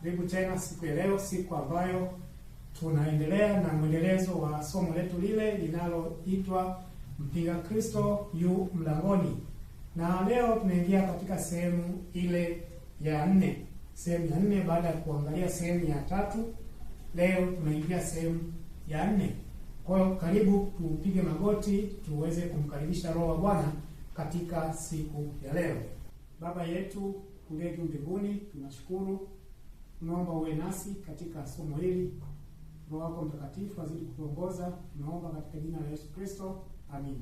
Karibu tena siku ya leo, siku ambayo tunaendelea na mwendelezo wa somo letu lile linaloitwa Mpinga Kristo yu mlangoni. Na leo tunaingia katika sehemu ile ya 4. Sehemu ya 4 baada ya kuangalia sehemu ya 3. Leo tunaingia sehemu ya 4. Kwa hiyo karibu tupige magoti tuweze kumkaribisha Roho wa Bwana katika siku ya leo. Baba yetu uliye juu mbinguni, tunashukuru. Tunaomba uwe nasi katika somo hili. Roho wako Mtakatifu azidi kutuongoza. Tunaomba katika jina la Yesu Kristo. Amin.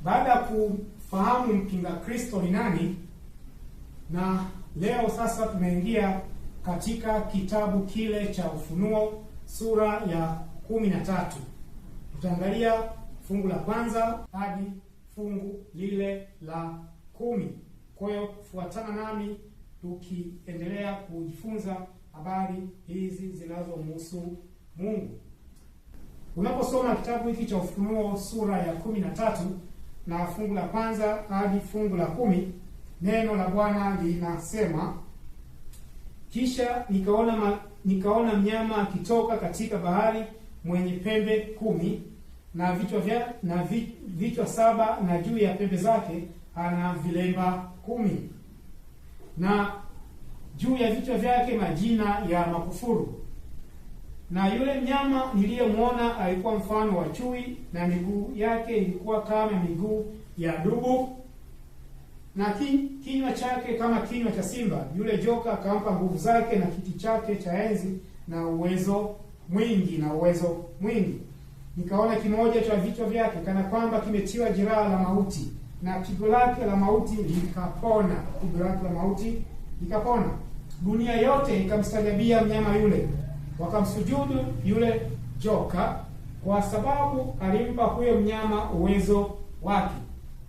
Baada ya kufahamu mpinga Kristo ni nani, na leo sasa tunaingia katika kitabu kile cha Ufunuo sura ya 13. Tutaangalia fungu la kwanza hadi fungu lile la 10. Kwa hiyo fuatana nami tukiendelea kujifunza habari hizi zinazomhusu Mungu. Unaposoma kitabu hiki cha Ufunuo sura ya 13 na fungu la kwanza hadi fungu la 10, neno la Bwana linasema, kisha nikaona mnyama akitoka katika bahari mwenye pembe 10 na vichwa 7, na juu ya pembe zake ana vilemba 10, na juu ya vichwa vyake majina ya makufuru. Na yule mnyama niliyemwona alikuwa mfano wa chui, na miguu yake ilikuwa kama miguu ya dubu, na kinywa chake kama kinywa cha simba. Yule joka akampa nguvu zake na kiti chake cha enzi na uwezo mwingi. Nikaona kimoja cha vichwa vyake kana kwamba kimetiwa jeraha la mauti, na pigo lake la mauti likapona. Dunia yote ikamstajabia mnyama yule, wakamsujudu yule joka, kwa sababu alimpa huyo mnyama uwezo wake.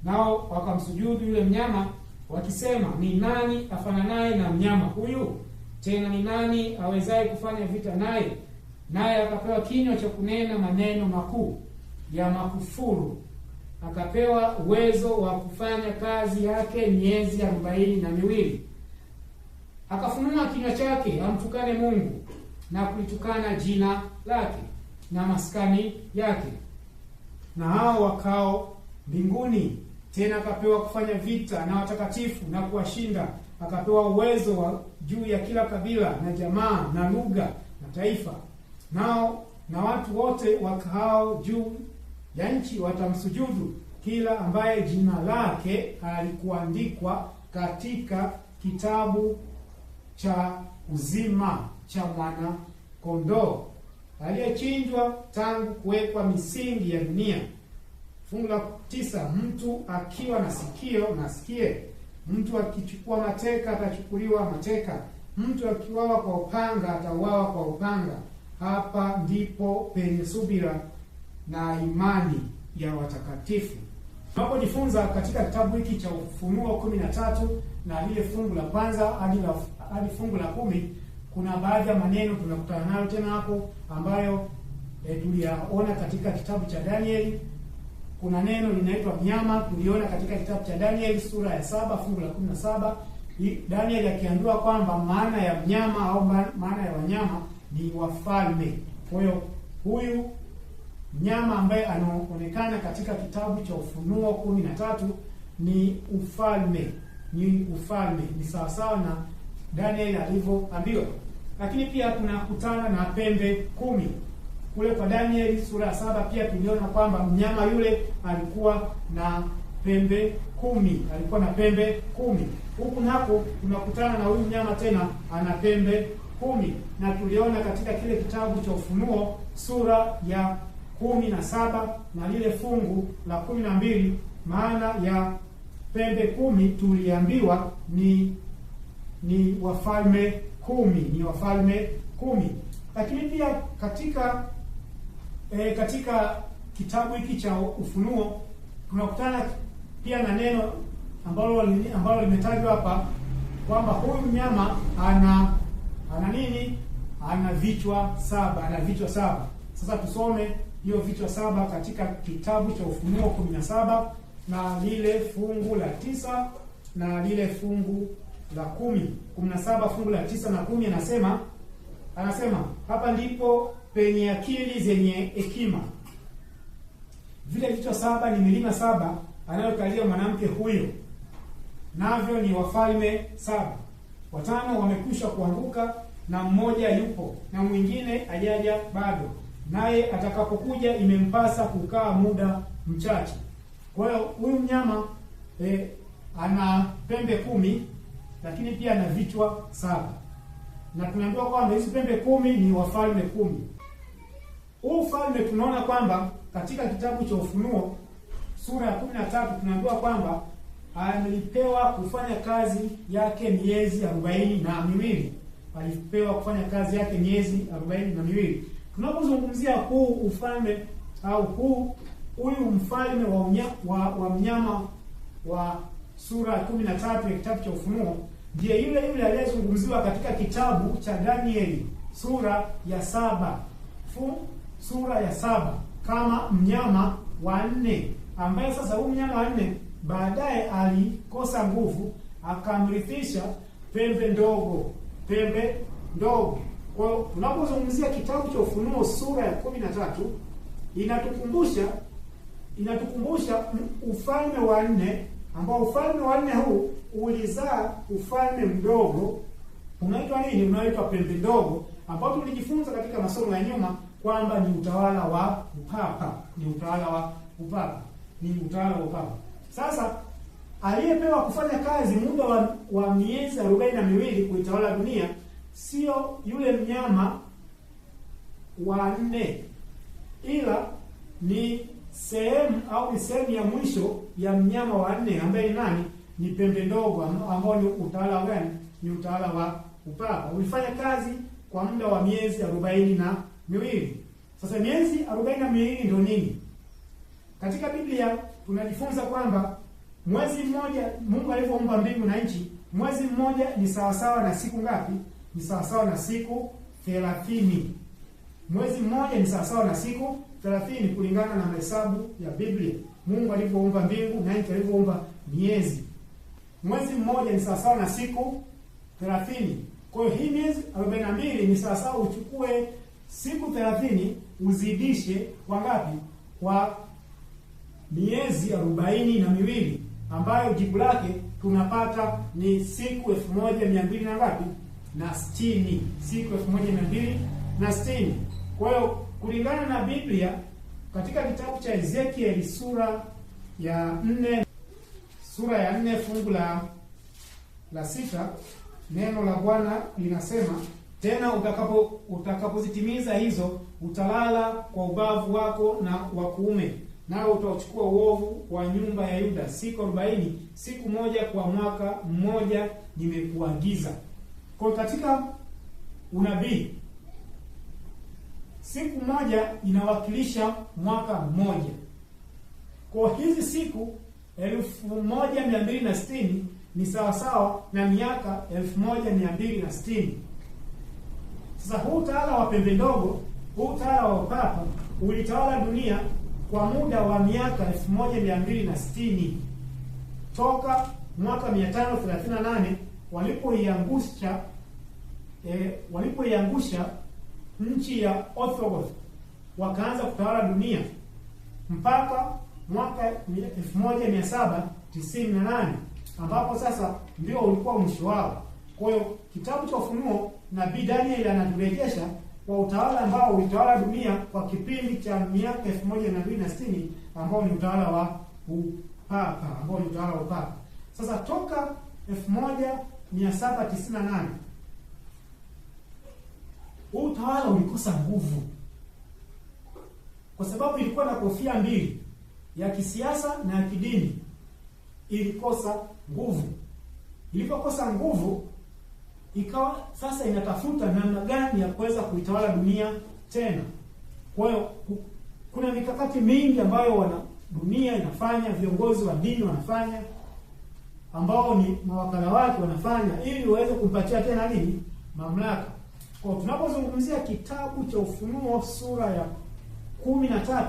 Nao wakamsujudu yule mnyama wakisema, ni nani afananaye na mnyama huyu? Tena ni nani awezaye kufanya vita naye? Naye akapewa kinywa cha kunena maneno makuu ya makufuru, akapewa uwezo wa kufanya kazi yake miezi 42. Akafunua kinywa chake amtukane Mungu na kulitukana jina lake na maskani yake na hao wakao mbinguni. Tena akapewa kufanya vita na watakatifu na kuwashinda. Akapewa uwezo wa juu ya kila kabila na jamaa na lugha na taifa. Nao na watu wote wakao juu ya nchi watamsujudu, kila ambaye jina lake alikuandikwa katika kitabu cha uzima cha mwana kondoo aliyechinjwa tangu kuwekwa misingi ya dunia. Fungu la 9, mtu akiwa na sikio na asikie. Mtu akichukua mateka atachukuliwa mateka. Mtu akiuawa kwa upanga atauawa kwa upanga. Hapa ndipo penye subira na imani ya watakatifu. Tunapojifunza katika kitabu hiki cha Ufunuo 13 na lile fungu la kwanza hadi fungu la 10, kuna baadhi ya maneno tunakutana nayo tena hapo ambayo tuliyaona katika kitabu cha Danieli. Kuna neno linaitwa mnyama, tuliona katika kitabu cha Danieli sura ya 7 fungu la 17. Danieli akiambiwa kwamba maana ya mnyama au maana ya wanyama ni wafalme. Kwa hiyo huyu mnyama ambaye anaonekana katika kitabu cha Ufunuo 13 ni ufalme. Ni sawasawa na Danieli alivyoambiwa. Lakini pia tunakutana na pembe 10. Kule kwa Danieli sura ya 7 pia tuliona kwamba mnyama yule alikuwa na pembe 10. Huku nako tunakutana na huyu mnyama tena ana pembe 10. Na tuliona katika kile kitabu cha Ufunuo sura ya 17 na lile fungu la 12, maana ya pembe 10 tuliambiwa ni wafalme 10. Lakini pia katika kitabu hiki cha Ufunuo tunakutana pia na neno ambalo limetajwa hapa kwamba huyu mnyama ana nini? Ana vichwa 7. Sasa tusome hiyo vichwa 7 katika kitabu cha Ufunuo 17 na lile fungu la 9 na lile fungu la 17 fungu la 9 na 10, anasema hapa ndipo penye akili zenye hekima. Vile vichwa 7 ni milima 7 anayokalia mwanamke huyo, navyo ni wafalme 7. 5 wamekwisha kuanguka, na mmoja yupo, na mwingine ajaja bado, naye atakapokuja imempasa kukaa muda mchache. Kwa hiyo huyu mnyama ana pembe 10, lakini pia ana vichwa 7, na tunaambiwa kwamba hizi pembe 10 ni wafalme 10. Huu ufalme tunaona kwamba katika kitabu cha Ufunuo sura ya 13 tunaambiwa kwamba alipewa kufanya kazi yake miezi 42. Alipewa kufanya kazi yake miezi 42. Tunapozungumzia huu ufalme au huyu mfalme wa mnyama wa sura ya 13 ya kitabu cha Ufunuo ndiye yule aliyezungumziwa katika kitabu cha Danieli sura ya 7. Sura ya 7 kama mnyama wa 4, ambaye sasa huyu mnyama wa 4 baadaye alikosa nguvu, akamrithisha pembe ndogo. Kwa hiyo tunapozungumzia kitabu cha Ufunuo sura ya 13 inatukumbusha ufalme wa 4, ambao ufalme wa 4 huu ulizaa ufalme mdogo unaitwa nini? Unaitwa pembe ndogo, ambao tulijifunza katika masomo ya nyuma kwamba ni utawala wa upapa. Sasa aliyepewa kufanya kazi muda wa miezi 42 kuitawala dunia sio yule mnyama wa 4, ila ni sehemu ya mwisho ya mnyama wa 4 ambaye ni nani? Ni pembe ndogo, ambao ni utawala gani? Ni utawala wa upapa. Ulifanya kazi kwa muda wa miezi 42. Sasa miezi 42 ndio nini? Katika Biblia tunajifunza kwamba mwezi mmoja, Mungu alivyoumba mbingu na nchi, mwezi mmoja ni sawasawa na siku ngapi? Ni sawasawa na siku 30. Mwezi mmoja ni sawasawa na siku 30 kulingana na mahesabu ya Biblia. Mungu alivyoumba mbingu na nchi, alivyoumba miezi, mwezi mmoja ni sawasawa na siku 30. Kwa hiyo hii miezi 42 ni sawasawa uchukue siku 30 uzidishe kwa ngapi? Kwa miezi 42, ambayo jibu lake tunapata ni siku 1200 na ngapi? Na 60. Siku 1260. Kwa hiyo kulingana na Biblia katika kitabu cha Ezekiel sura ya 4 fungu la 6, neno la Bwana linasema, tena utakapozitimiza hizo utalala kwa ubavu wako na wa kuume, nao utachukua uovu wa nyumba ya Yuda siku 40, siku moja kwa mwaka mmoja nimekuagiza. Kwa katika unabii siku moja inawakilisha mwaka mmoja. Kwa hizi siku 1260 ni sawasawa na miaka 1260. Sasa huu utawala wa pembe ndogo, huu utawala wa upapa ulitawala dunia kwa muda wa miaka 1260 toka mwaka 538 walipoiangusha nchi ya Ostrogoth, wakaanza kutawala dunia mpaka mwaka 1798 ambapo sasa ndio ulikuwa mwisho wao. Kwa hiyo kitabu cha Ufunuo nabii Daniel anaturejesha kwa utawala ambao ulitawala dunia kwa kipindi cha miaka 1260 ambao ni utawala wa upapa, Sasa toka 1798 huu utawala ulikosa nguvu, kwa sababu ilikuwa na kofia mbili, ya kisiasa na ya kidini. Ilikosa nguvu. Ilipokosa nguvu, ikawa sasa inatafuta namna gani ya kuweza kuitawala dunia tena. Kwa hiyo kuna mikakati mingi ambayo dunia inafanya, viongozi wa dini wanafanya, ambao ni mawakala wake wanafanya, ili waweze kumpatia tena nini? Mamlaka. Kwa tunapozungumzia kitabu cha Ufunuo sura ya 13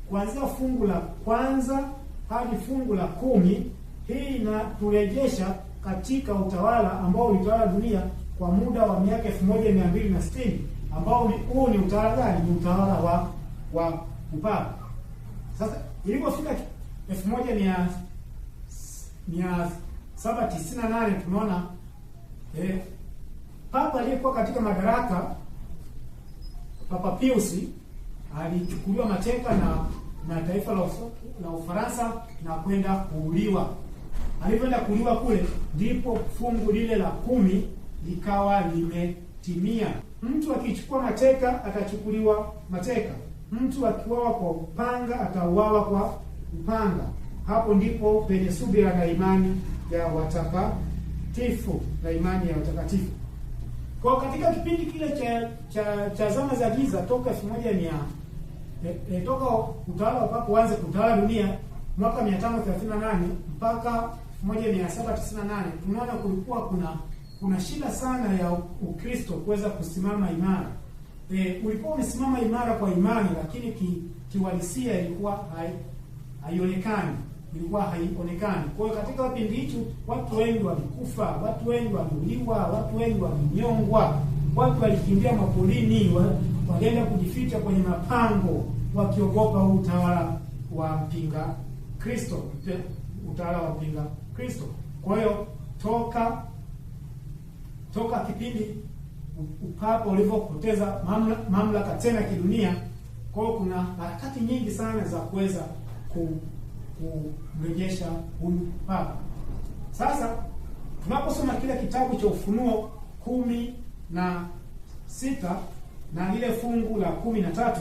kuanzia fungu la 1 hadi fungu la 10, hii inaturejesha katika utawala ambao ulitawala dunia kwa muda wa miaka 1260, ambao huu ni utawala gani? Ni utawala wa upapa. Sasa ilipofika 1798 tunaona papa aliyekuwa katika madaraka, Papa Pius, alichukuliwa mateka na taifa la Ufaransa na kwenda kuuliwa. Alipoenda kuuliwa kule, ndipo fungu lile la 10 likawa limetimia. Mtu akichukua mateka atachukuliwa mateka, mtu akiuawa kwa upanga atauawa kwa upanga. Hapo ndipo penye subira na imani ya watakatifu, na imani ya watakatifu. Kwa katika kipindi kile cha zama za giza, toka toka utawala wa papa uanze kutawala dunia mwaka 538 mpaka 1798, tunaona kulikuwa kuna shida sana ya Ukristo kuweza kusimama imara. Ulikuwa umesimama imara kwa imani, lakini kiuhalisia ilikuwa haionekani. Kwa hiyo katika kipindi hicho watu wengi walikufa, watu wengi waliuliwa, watu wengi walinyongwa, watu walikimbia mapolini, walienda kujificha kwenye mapango wakiogopa utawala wa mpinga Kristo, utawala wa mpinga Kristo. Kwa hiyo toka kipindi upapa ulivyopoteza mamlaka tena kidunia, kwa hiyo kuna harakati nyingi sana za kuweza kumrejesha huyu papa. Sasa tunaposoma kile kitabu cha Ufunuo 16 na lile fungu la 13,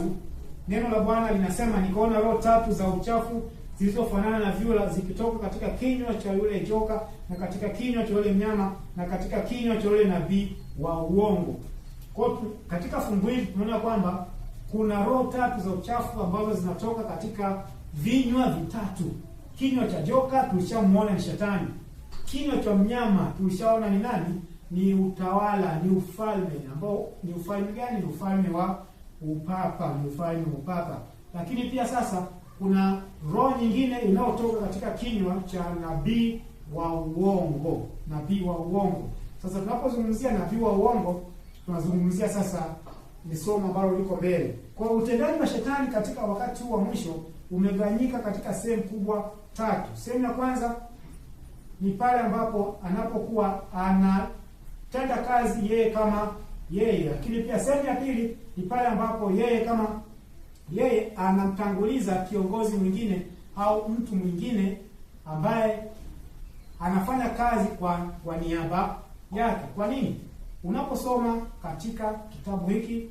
neno la Bwana linasema, nikaona roho tatu za uchafu zilizofanana na vyura zikitoka katika kinywa cha yule joka na katika kinywa cha yule mnyama na katika kinywa cha yule nabii wa uongo. Kwa katika fungu hili tunaona kwamba kuna roho tatu za uchafu ambazo zinatoka katika vinywa vitatu. Kinywa cha joka tulishamuona ni Shetani. Kinywa cha mnyama tulishaona ni nani? Ni utawala, ni ufalme, ambao ni ufalme gani? Ni ufalme wa upapa, ni ufalme wa upapa. Lakini pia sasa kuna roho nyingine inayotoka katika kinywa cha nabii wa uongo, nabii wa uongo. Sasa tunapozungumzia nabii wa uongo, tunazungumzia sasa ni somo ambalo liko mbele. Kwa utendaji wa Shetani katika wakati huu wa mwisho umegawanyika katika sehemu kubwa tatu. Sehemu ya kwanza ni pale ambapo anapokuwa anatenda kazi yeye kama yeye, lakini pia sehemu ya pili ni pale ambapo yeye kama yeye anamtanguliza kiongozi mwingine au mtu mwingine ambaye anafanya kazi kwa niaba yake. Kwa nini? Unaposoma katika kitabu hiki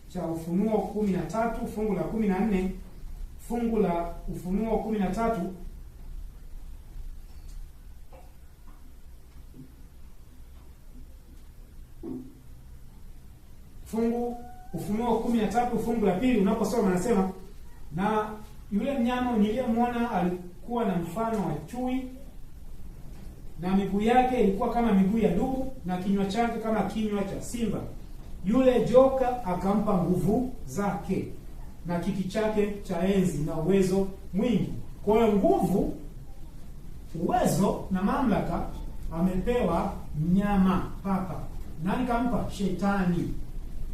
cha Ufunuo 13 fungu la 14, fungu la Ufunuo 13 Ufunuo 13 fungu la pili, unaposoma nasema, na yule mnyama niliyemwona alikuwa na mfano wa chui, na miguu yake ilikuwa kama miguu ya dubu, na kinywa chake kama kinywa cha simba. Yule joka akampa nguvu zake na kiti chake cha enzi na uwezo mwingi. Kwa hiyo nguvu, uwezo na mamlaka amepewa mnyama papa. Nani kampa? Shetani.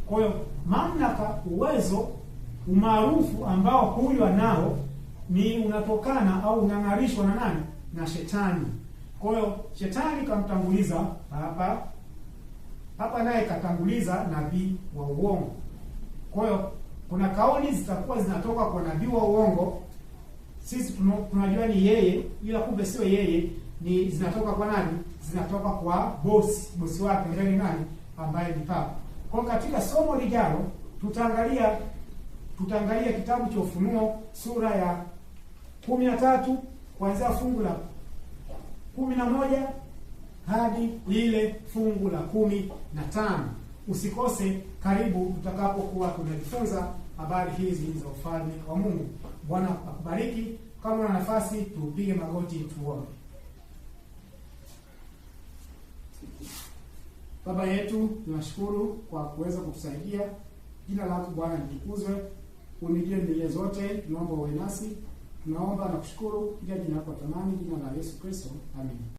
Kwa hiyo mamlaka, uwezo, umaarufu ambao huyu anao ni unatokana au unang'arishwa na nani? Na Shetani. Kwa hiyo Shetani kamtanguliza papa naye katanguliza nabii wa uongo. Kwa hiyo kuna kauli zitakuwa zinatoka kwa nabii wa uongo, sisi tunajua ni yeye, ila kumbe sio yeye, ni zinatoka kwa nani? Zinatoka kwa bosi wake ndiye nani? Ambaye ni papa. Kwa katika somo lijalo tutaangalia kitabu cha Ufunuo sura ya 13 kuanzia fungu la 11 hadi lile fungu la 15. Usikose, karibu tutakapokuwa tunajifunza habari hizi za ufalme wa Mungu. Bwana akubariki. Kama una nafasi, tupige magoti tuombe. Baba yetu, tunashukuru kwa kuweza kutusaidia. Jina lako Bwana litukuzwe. Unijie mbele zote, tunaomba uwe nasi. Tunaomba na kushukuru katika jina lako tamani, jina la Yesu Kristo. Amen.